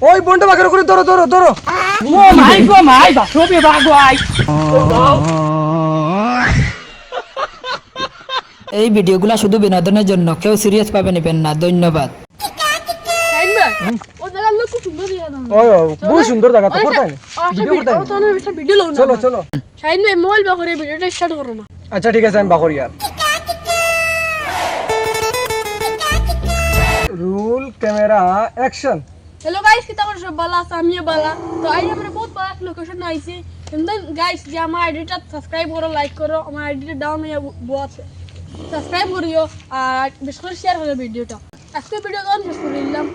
ওই বোনটা বাকের করে ধরো ধরো ধরো। ও মাই বাসবে বাগওয়াই। এই ভিডিওগুলো শুধু বিনোদনের জন্য, কেউ সিরিয়াস ভাবে নেবেন না। ধন্যবাদ। ওই বহুত সুন্দর জায়গা তো করতে ভিডিও করতে চলো চলো। শাহিন ভাই মোবাইল বাকরে ভিডিওটা স্টার্ট করো না। আচ্ছা ঠিক আছে আমি বাকরি আর roll camera action. Hello guys कितना बड़ा सब बाला सामिया बाला तो आज हमने बहुत बड़ा लोकेशन आई थी देन गाइस जे हमारा आईडी सब्सक्राइब करो लाइक करो हमारा आईडी डाउन है बहुत सब्सक्राइब करियो और বেশি করে শেয়ার করো ভিডিওটা আজকে ভিডিও কোন শেষ করে দিলাম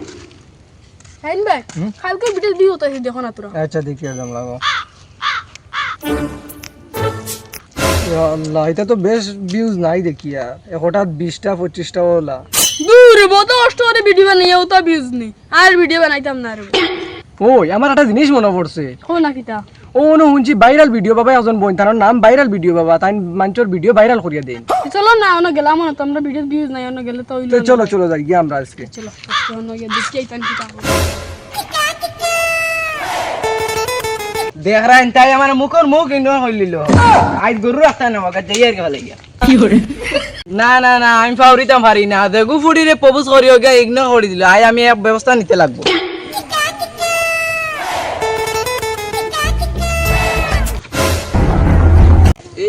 শাহিন ভাই কালকে ভিডিও দিও তো দেখো না তোরা আচ্ছা দেখি একদম লাগো ইয়া আল্লাহ এটা তো বেশ ভিউজ নাই দেখি আর হঠাৎ 20টা 25টা ওলা দূর বহুত কষ্ট করে ভিডিও বানাইও তো ভিউজ নেই আর ভিডিও বানাইতাম না রে ওই আমার একটা জিনিস মনে পড়ছে কো না কিটা ও মনে শুনছি ভাইরাল ভিডিও বাবা একজন বোন তার নাম ভাইরাল ভিডিও বাবা তাই মানুষের ভিডিও ভাইরাল করিয়া দেন চলো না ওনা গেলাম না তো আমরা ভিডিও ভিউজ নাই ওনা গেলে তো তো চলো চলো যাই গিয়ে আমরা আজকে চলো ওনা গিয়ে দেখি আইতাম কিটা দেখ রা এনতাই আমার মুখর মুখ ইন্ডোর হইলিল আজ গরু রাস্তা না মগা যাই আর ভালো গিয়া কি করে? না না না আমি ফাউরিতাম পারি না দেখু ফুড়িরে প্রপোজ করিও গিয়া ইগনোর করে দিল আই আমি এক ব্যবস্থা নিতে লাগবো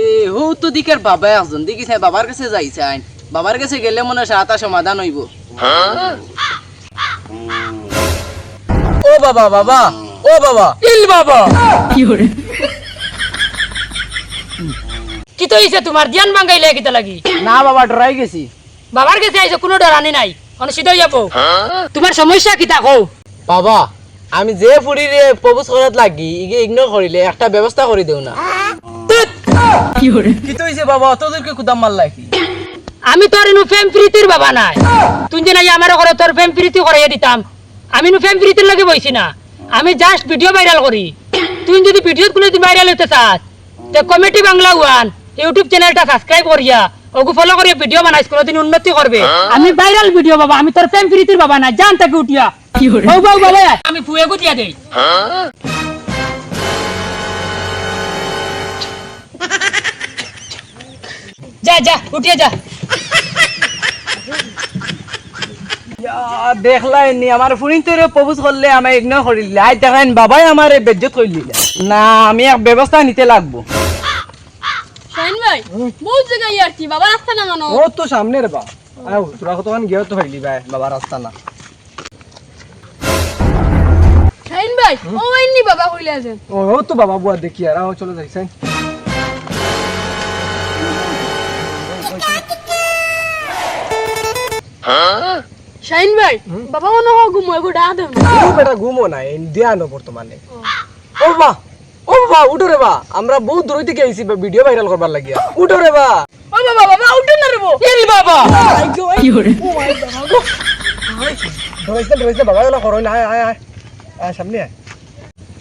এ হো তো দিকের বাবা একজন দেখি চাই বাবার কাছে যাইছেন বাবার কাছে গেলে মনে সাতা সমাধান হইব ও বাবা বাবা ও বাবা ইল বাবা কি করে? কি তো হইছে তোমার ধ্যান ভাঙাইলে কিতা লাগি না বাবা ডরাই গেছি বাবার কাছে আইছো কোনো ডরানি নাই অন সিধা যাবো তোমার সমস্যা কিতা কও বাবা আমি যে ফুড়িরে প্রপোজ করাত লাগি ইগে ইগনোর করিলে একটা ব্যবস্থা করে দেও না কি করে? কি তো হইছে বাবা তোদেরকে কুদাম মার লাগি আমি তোর ইনু ফেম প্রীতির বাবা নাই তুই যে নাই আমার ঘরে তোর ফেম প্রীতি করাইয়া দিতাম আমি ইনু ফেম প্রীতির লাগি বইছি না আমি জাস্ট ভিডিও ভাইরাল করি তুই যদি ভিডিও গুলো তুই ভাইরাল হতে চাস তে কমিটি বাংলা ওয়ান ইউটিউব চ্যানেলটা সাবস্ক্রাইব করিয়া ওগু ফলো করিয়া ভিডিও বানাইস কোনদিন উন্নতি করবে আমি ভাইরাল ভিডিও বাবা আমি তোর ফেম প্রীতির বাবা না জান তাকে উঠিয়া কি করে? ও বাবা বাবা আমি ফুয়ে গুটিয়া দেই যা যা উঠিয়া যা দেখলাই নি আমার ফুড়িন তোরে প্রপোজ করলে আমি ইগনোর করিলে আই দেখেন বাবাই আমারে বেজ্জত কইলি না আমি এক ব্যবস্থা নিতে লাগবো শাহিন ভাই বহুত জায়গায় আর কি বাবা রাস্তা না মানো ও তো সামনে রে বা আও তোরা কতক্ষণ গিয়ে তো হইলি ভাই বাবা রাস্তা না শাহিন ভাই ও আইনি বাবা কইলে আছেন ও তো বাবা বুয়া দেখি আর আও চলো যাইছেন শাহিন ভাই বাবা মনে হয় ঘুমো এগো ডাক দেন ও বেটা ঘুমো না ইন্ডিয়ানো বর্তমানে ও বাবা উঠো রে বা আমরা বহুত দূর থেকে আইছি ভিডিও ভাইরাল করবার লাগিয়া উঠো রে বা ও বাবা বাবা উঠে না রে বো ইল বাবা কি করে? ধরেছে বাবা এলা করো না আয় আয় আয় আয় সামনে আয়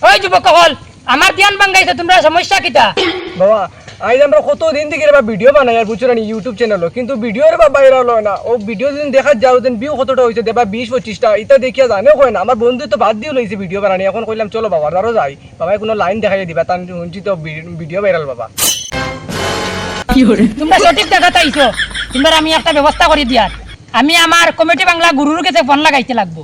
ওই যুবক হল আমার ধ্যান ভাঙাইছে তোমরা সমস্যা কিতা বাবা আজ আমরা কত দিন থেকে রে বা ভিডিও বানাই আর বুঝছো না ইউটিউব চ্যানেল কিন্তু ভিডিও রে বা ভাইরাল হয় না ও ভিডিও দিন দেখা যাও দেন ভিউ কতটা হইছে দেবা 20-25টা এটা দেখিয়া জানে কয় না আমার বন্ধু তো বাদ দিও লইছে ভিডিও বানানি এখন কইলাম চলো বাবা আরো যাই বাবা কোনো লাইন দেখাই দিবা তান শুনছি তো ভিডিও ভাইরাল বাবা কি করে? তোমরা সঠিক জায়গাতে আইছো তোমরা আমি একটা ব্যবস্থা করে দিয়ার আমি আমার কমিটি বাংলা গুরুর কাছে ফোন লাগাইতে লাগবো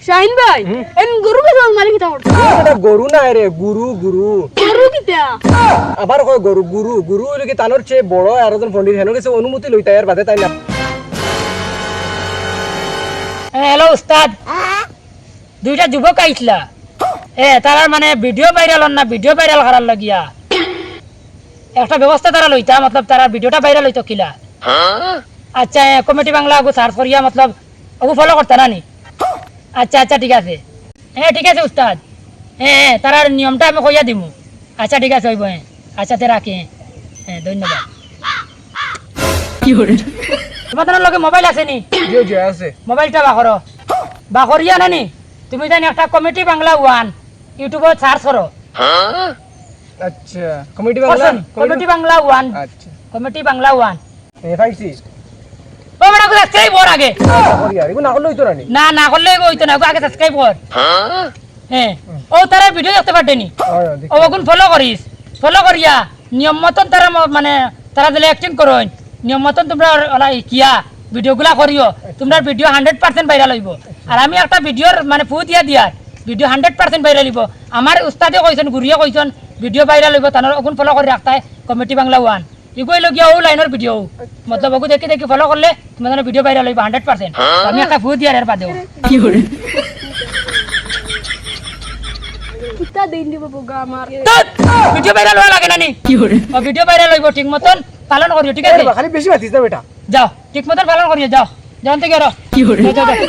শাহিন ভাই এন গরু কে জল মারি কিতা করছ এটা গরু না রে গুরু গুরু গরু কিতা আবার কয় গরু গুরু গুরু হইলো কি তানোর চেয়ে বড় আর একজন পণ্ডিত হেন কাছে অনুমতি লইতা এর বাদে তাই না হ্যালো উস্তাদ দুইটা যুবক আইছলা তারা মানে ভিডিও ভাইরাল না ভিডিও ভাইরাল করার লাগিয়া একটা ব্যবস্থা তারা লইতা মতলব তারা ভিডিওটা ভাইরাল হইতো কিলা আচ্ছা কমিটি বাংলা আগু সার্চ করিয়া মতলব আগু ফলো করতে না নি আচ্ছা আচ্ছা ঠিক আছে ঠিক আছে উস্তাদ তারার নিয়মটা আমি কইয়া দিমু আচ্ছা ঠিক আছে হইব আচ্ছা তে রাখি ধন্যবাদ কি করে? তোমাদের লগে মোবাইল আছে নি জি জি আছে মোবাইলটা বাকরিয়া নানি তুমি জানি একটা কমিটি বাংলা ওয়ান ইউটিউবে সার্চ করো আচ্ছা committee Bangla committee Bangla one আচ্ছা কমিটি বাংলা ওয়ান পাইছি ও বেটা সাবস্ক্রাইব কর আগে করি আর এগুলো না করলে হইতো না নি না না করলে হইতো না আগে সাবস্ক্রাইব কর হ্যাঁ ও তারা ভিডিও দেখতে পারতেনি ও এখন ফলো করিস ফলো করিয়া নিয়ম মতন তারা মানে তারা দিলে অ্যাক্টিং করুন নিয়ম মতন তোমরা কিয়া ভিডিওগুলা করিও তোমরা ভিডিও 100% ভাইরাল হইব আর আমি একটা ভিডিওর মানে ফু দিয়া দিয়ার ভিডিও 100% ভাইরাল হইব আমার উস্তাদে কইছেন গুরিয়ে কইছেন ভিডিও ভাইরাল হইব তার এখন ফলো করে রাখতাই কমিটি বাংলা 1 ইগোই লগিয়া ও লাইনের ভিডিও মতলব ওগু দেখি দেখি ফলো করলে তোমাদের ভিডিও ভাইরাল হইব 100% আমি একটা ফু দিয়ার এর বাদেও কি করে কিতা দিন দিব বগা আমার ভিডিও ভাইরাল হওয়া লাগে নানি কি করে ও ভিডিও ভাইরাল হইব ঠিক মতন পালন করিও ঠিক আছে খালি বেশি বাতিস না বেটা যাও ঠিক মতন পালন করিও যাও জানতে গেরো কি করে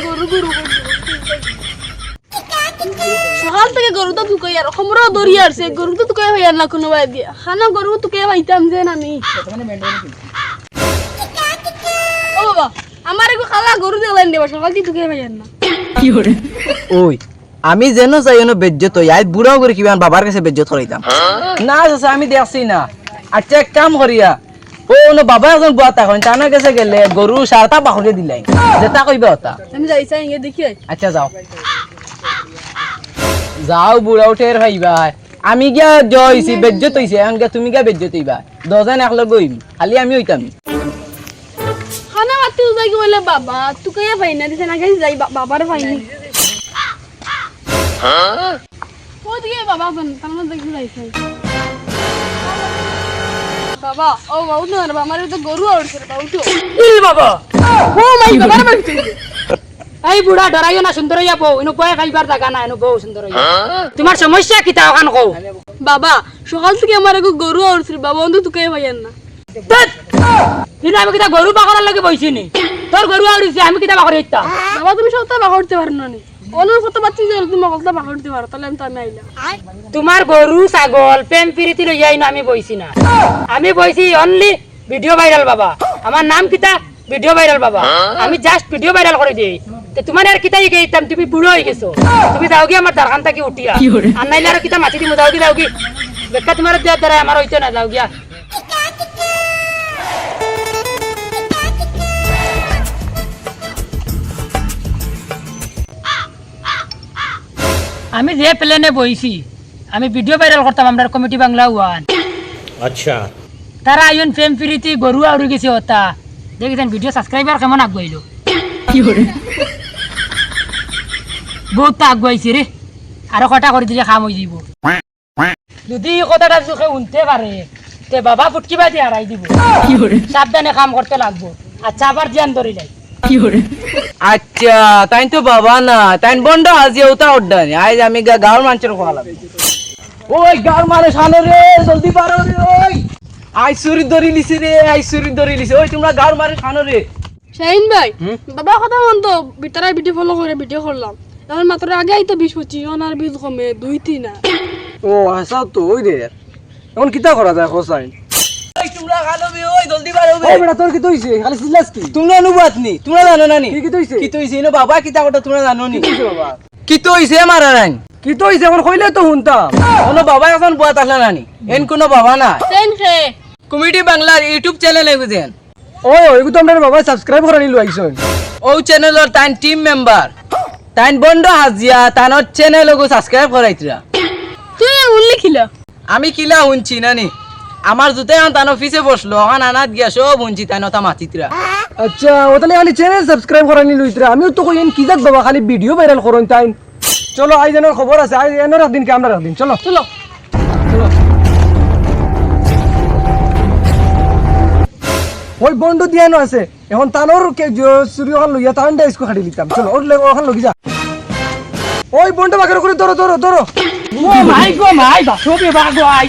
গরু গরু সকাল থেকে গরু তো তুকাই আর খমরো দড়ি আসছে গরু তো তুকাই ভাই না কোনো ভাই দিয়া খানা গরু তুকাই ভাইতাম যে আমি ও বাবা আমার এগো খালা গরু দেখলেন দেবা সকাল থেকে তুকাই ভাই না কি করে ওই আমি যেন চাই এনো বেজ্জত হই আজ বুড়াও করে কিমান বাবার কাছে বেজ্জত করাইতাম না চাচা আমি দেখছি না আচ্ছা এক কাম করিয়া ও ওনো বাবা এখন বুয়া তখন টানা কাছে গেলে গরু সারটা বাহরে দিলাই যেটা কইবা ওটা আমি যাইছা ইয়ে দেখি আচ্ছা যাও যাও বুড়াও টের ভাইবা আমি গিয়া জয়ছি বেজ্জত হইছে আঙ্গে তুমি গিয়া বেজ্জত হইবা দজন একলগ গইম খালি আমি হইতাম খানা মাতি উজাই কি বলে বাবা তুকাই ভাই না দিছে না গেছি যাই বাবার ভাইনি কই দিকে বাবা বন তার দেখি যাইছে বাবা ও বাবু না বাবা আমার তো গরু আউছে বাবু তো ইল বাবা ও মাই বাবার বাড়িতে এই বুড়া ডরাইও না সুন্দর হইয়া বউ ইনো কয় খাইবার জায়গা না ইনো বউ সুন্দর হইয়া তোমার সমস্যা কি তা ওখান কও বাবা সকাল থেকে আমার এগো গরু আউছে বাবা অন্ত তুকাই ভাই না কিন্তু আমি কিতা গরু বাকরার লাগে বইছি নি তোর গরু আউড়িছে আমি কিতা বাকরি হইতা বাবা তুমি সত্যি বাকরতে পারো না নি অনুর কত বাচ্চা যে তুমি কত বাকরতে পারো তাহলে আমি তো আমি আইলা তোমার গরু ছাগল প্রেম প্রীতি লইয়া ইনো আমি বইছি না আমি বইছি অনলি ভিডিও ভাইরাল বাবা আমার নাম কিতা ভিডিও ভাইরাল বাবা আমি জাস্ট ভিডিও ভাইরাল করে দিই তে তোমার আর কিতা গেইতাম তুমি বুড়ো হয়ে গেছো তুমি যাও কি আমার দরখান থেকে উঠিয়া আর নাইলে আর কিতা মাটি দিমু যাও কি বেকা তোমার দেয়া দ্বারা আমার হইতো না যাও গিয়া আমি যে প্লেনে বইছি আমি ভিডিও ভাইরাল করতাম আমরা কমিটি বাংলা 1 अच्छा তারা আইন প্রেম প্রীতি গরু আউড়ি গেছে ওটা দেখিছেন ভিডিও সাবস্ক্রাইবার কেমন আগুয়াইলো কি করে বহুত আগুয়াইছে রে আরো কটা করে দিলে খাম হয়ে যাব যদি এই কথাটা চোখে উনতে পারে তে বাবা ফুটকিবা দিয়ে হারাই দিব কি করে সাবধানে কাম করতে লাগবো আচ্ছা আবার ধ্যান ধরে যাই কি করে আচ্ছা তাই তো বাবা না তাই বন্ড আজি ওটা অর্ডার আজ আমি গাঁর মানুষের খোয়া লাগবে ওই গাঁর মানুষ আনো রে জলদি পারো রে ওই আই সুরি ধরি লিছি রে আই সুরি ধরি লিছি ওই তোমরা গাঁর মানুষ আনো রে শাহিন ভাই বাবা কথা মন তো ভিতরে ভিডিও ফলো করে ভিডিও করলাম এখন মাত্র আগে আইতো 20-25 অনার 20 কমে 2-3 না ও আসা তো ওই রে এখন কিতা করা যায় হোসাইন ওই তোমরা খালো বে ওই জলদি পারো বে ওই বেটা তোর কি হইছে খালি সিলাস কি তোমরা অনুবাদ নি তোমরা জানো না নি কি হইছে কি তো হইছে এনো বাবা কিতা কথা তোমরা জানো নি কি হইছে বাবা কি তো হইছে মারা নাই কি তো হইছে এখন কইলে তো শুনতাম কোনো বাবা এখন বুয়া তাহলে নানি এন কোনো বাবা না সেন খে কমিটি বাংলার ইউটিউব চ্যানেল এগুছেন ওই ওই তো আমরা বাবা সাবস্ক্রাইব করে নিলু আইছন ও চ্যানেলের তাইন টিম মেম্বার তাইন বন্ড হাজিয়া তানোর চ্যানেল ওগো সাবস্ক্রাইব করাইতরা তুই উল্লি খিলা আমি কিলা শুনছি নানি আমার জুতে এখন তানো অফিসে বসলো এখন আনাত গিয়া সব শুনছি তাইন তা মাতিতরা আচ্ছা ও তাহলে খালি চ্যানেল সাবস্ক্রাইব করে নিলু ইতরা আমিও তো কইন কি জাত বাবা খালি ভিডিও ভাইরাল করুন তাই চলো আইজনের খবর আছে আইজনের একদিন কি আমরা একদিন চলো চলো ওই বন্ধু দিয়ানো আছে এখন তানোর চুরি ওখান লইয়া তান দা ইসকো খাটি লিতাম চলো ওখান লগি যা ওই বন্ধু বাকের করে ধরো ও মাই গো মাই বাসবে বাগো আই